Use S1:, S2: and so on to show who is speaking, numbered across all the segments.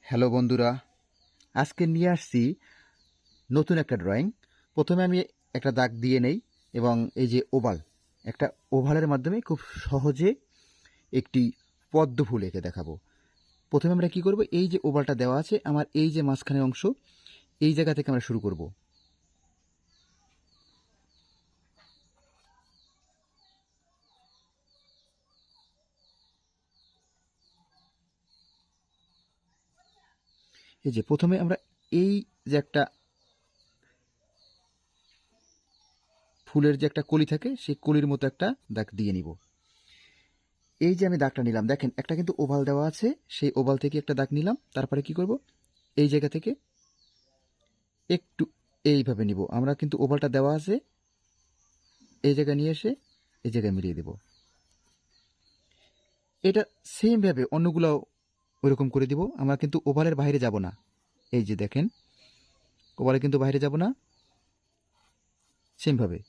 S1: Hello বন্ধুরা, আজকে নিয়ে আসছি নতুন একটা ড্রয়িং। প্রথমে আমি একটা দাগ দিয়ে নেই এবং এই যে ওভাল, একটা ওভালের মাধ্যমে খুব সহজে একটি পদ্ম ফুল এঁকে দেখাবো। প্রথমে আমরা কি করব, এই যে ওভালটা দেওয়া আছে আমার এই যে মাঝখানের অংশ, এই জায়গা থেকে আমরা শুরু করব। এই যে প্রথমে আমরা এই যে একটা ফুলের যে একটা কলি থাকে, সেই কলির মতো একটা দাগ দিয়ে নিব। এই যে আমি দাগটা নিলাম, দেখেন একটা কিন্তু ওভাল দেওয়া আছে, সেই ওভাল থেকে একটা দাগ নিলাম। তারপরে কি করব, এই জায়গা থেকে একটু এইভাবে নিব। আমরা কিন্তু ওভালটা দেওয়া আছে, এই জায়গায় নিয়ে এসে এই জায়গায় মিলিয়ে দেব। এটা সেমভাবে অন্যগুলোও ওইরকম করে দিব। আমরা কিন্তু ওভালের বাইরে যাব না। এই যে দেখেন, ওভালে কিন্তু বাইরে যাব না, সেমভাবে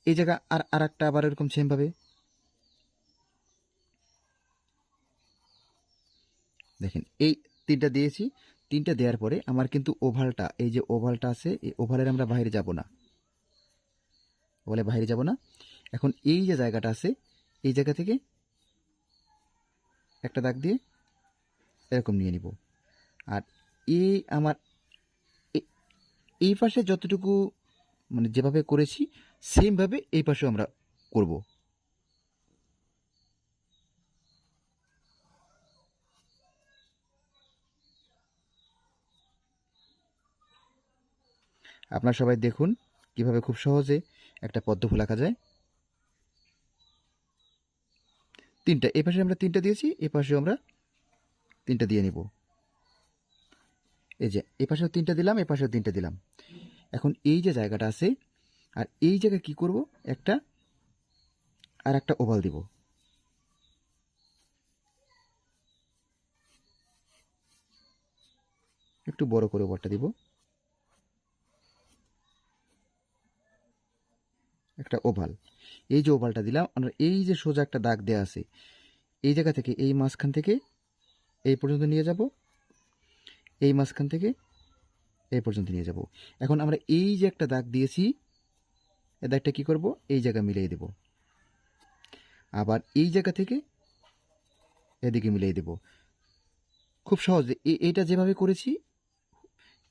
S1: এই জায়গা আর একটা আবার এরকম সেমভাবে দেখেন। এই তিনটা দিয়েছি। তিনটা দেওয়ার পরে আমার কিন্তু ওভালটা, এই যে ওভালটা আছে, এই ওভালের আমরা বাইরে যাব না, ওভালে বাইরে যাব না। এখন এই যে জায়গাটা আছে, এই জায়গা থেকে একটা দাগ দিয়ে এরকম নিয়ে নিব। আর এই আমার এই পাশে যতটুকু মানে যেভাবে করেছি সেমভাবে এই পাশেও আমরা করব। আপনারা সবাই দেখুন কিভাবে খুব সহজে একটা পদ্ম ফুল আঁকা যায়। তিনটা, এই পাশে আমরা তিনটা দিয়েছি, এই পাশেও আমরা তিনটা দিয়ে নিব। এই যে এই পাশেও তিনটা দিলাম, এই পাশেও তিনটা দিলাম। এখন এই যে জায়গাটা আছে, আর এই জায়গায় কি করব, একটা আর একটা ওভাল দিব। একটু বড় করে ওভালটা দিব, একটা ওভাল। এই যে ওভালটা দিলাম, আমরা এই যে সোজা একটা দাগ দেওয়া আছে, এই জায়গা থেকে এই মাঝখান থেকে এই পর্যন্ত নিয়ে যাব, এই মাঝখান থেকে এই পর্যন্ত নিয়ে যাব। এখন আমরা এই যে একটা দাগ দিয়েছি, এই দাগটা কি করব, এই জায়গা মিলিয়ে দেব। আবার এই জায়গা থেকে এদিকে মিলিয়ে দেব। খুব সহজে এইটা যেভাবে করেছি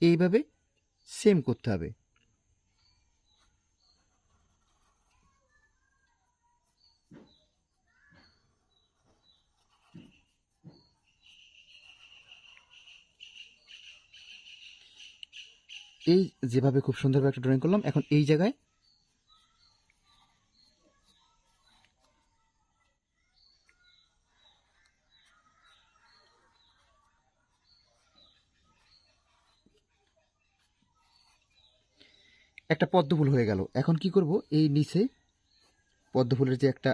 S1: এইভাবে সেম করতে হবে। এই যেভাবে খুব সুন্দরভাবে একটা ড্রয়িং করলাম, এখন এই জায়গায় একটা পদ্ম ফুল হয়ে গেল। এখন কি করব, এই নিচে পদ্ম ফুলের যে একটা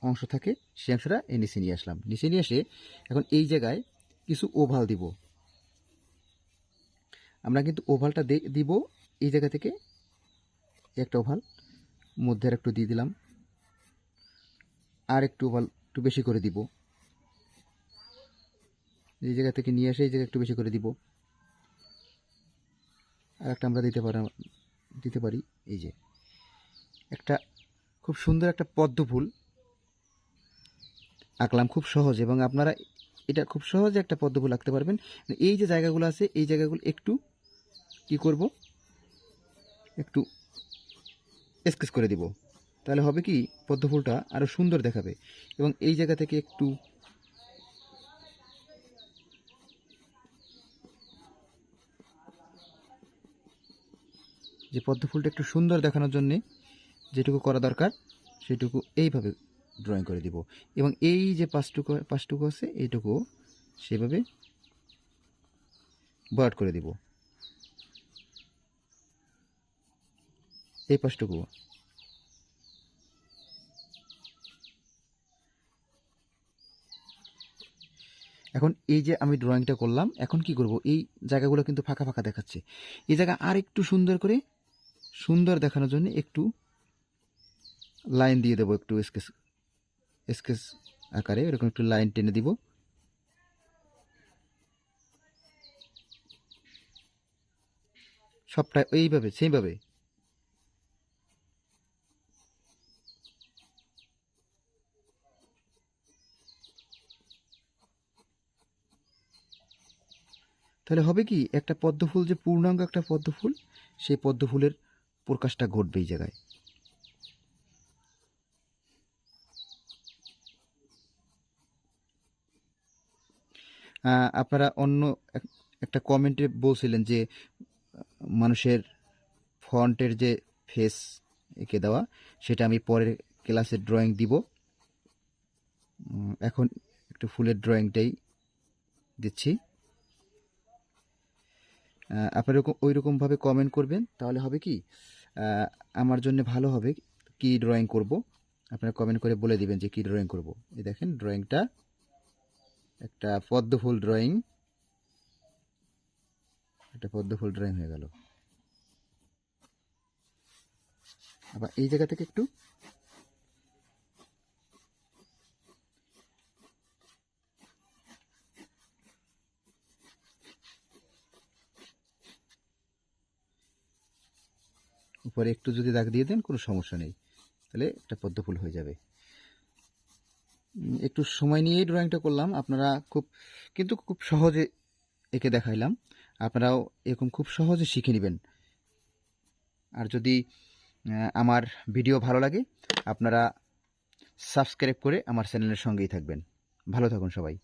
S1: অংশ থাকে, সেই অংশটা এই নিচে নিয়ে আসলাম। নিচে নিয়ে এসে এখন এই জায়গায় কিছু ওভাল দিব। আমরা কিন্তু ওভালটা দিব এই জায়গা থেকে, একটা ওভাল মধ্যে আর একটু দিয়ে দিলাম, আর একটু ওভাল একটু বেশি করে দিব। এই জায়গা থেকে নিয়ে এসে এই জায়গায় একটু বেশি করে দিব। আর একটা আমরা দিতে পারি। এই যে একটা খুব সুন্দর একটা পদ্ম ফুল আঁকলাম খুব সহজ, এবং আপনারা এটা খুব সহজে একটা পদ্ম ফুল আঁকতে পারবেন। এই যে জায়গাগুলো আছে, এই জায়গাগুলো একটু কি করব, একটু স্কেচ করে দিব। তাহলে হবে কি, পদ্ম ফুলটা আরও সুন্দর দেখাবে। এবং এই জায়গা থেকে একটু যে পদ্ম ফুলটা একটু সুন্দর দেখানোর জন্যে যেটুকু করা দরকার সেটুকু এইভাবে ড্রয়িং করে দিব। এবং এই যে পাঁচটুকু আছে এইটুকু সেভাবে বর্ড করে দিব, এই পাঁচটুকু। এখন এই যে আমি ড্রয়িংটা করলাম, এখন কি করব, এই জায়গাগুলো কিন্তু ফাঁকা ফাঁকা দেখাচ্ছে। এই জায়গা আর একটু সুন্দর করে সুন্দর দেখানোর জন্য একটু লাইন দিয়ে দেবো, একটু স্কেচ আকারে এরকম একটু লাইন টেনে দিব। সবটা এইভাবে সেইভাবে। তাহলে হবে কি, একটা পদ্ম ফুল যে পূর্ণাঙ্গ একটা পদ্ম ফুল, সেই পদ্ম ফুলের প্রকাশটা ঘটবে এই জায়গায়। আপনারা অন্য একটা কমেন্টে বলছিলেন যে মানুষের ফন্টের যে ফেস এঁকে দেওয়া, সেটা আমি পরের ক্লাসে ড্রয়িং দিব। এখন একটু ফুলের ড্রয়িংটাই দিচ্ছি। আপনারা ওই রকমভাবে কমেন্ট করবেন, তাহলে হবে কি আমার জন্য ভালো হবে। কি ড্রয়িং করব আপনারা কমেন্ট করে বলে দিবেন যে কি ড্রয়িং করব। এই দেখেন ড্রয়িংটা একটা পদ্ম ফুল ড্রয়িং, একটা পদ্ম ফুল ড্রয়িং হয়ে গেল। আবার এই জায়গা থেকে একটু উপরে একটু যদি দাগ দিয়ে দেন কোনো সমস্যা নেই, তাহলে একটা পদ্ম ফুল হয়ে যাবে। একটু সময় নিয়েই ড্রয়িংটা করলাম, আপনারা খুব সহজে এঁকে দেখাইলাম। আপনারাও এরকম খুব সহজে শিখে নেবেন। আর যদি আমার ভিডিও ভালো লাগে, আপনারা সাবস্ক্রাইব করে আমার চ্যানেলের সঙ্গেই থাকবেন। ভালো থাকুন সবাই।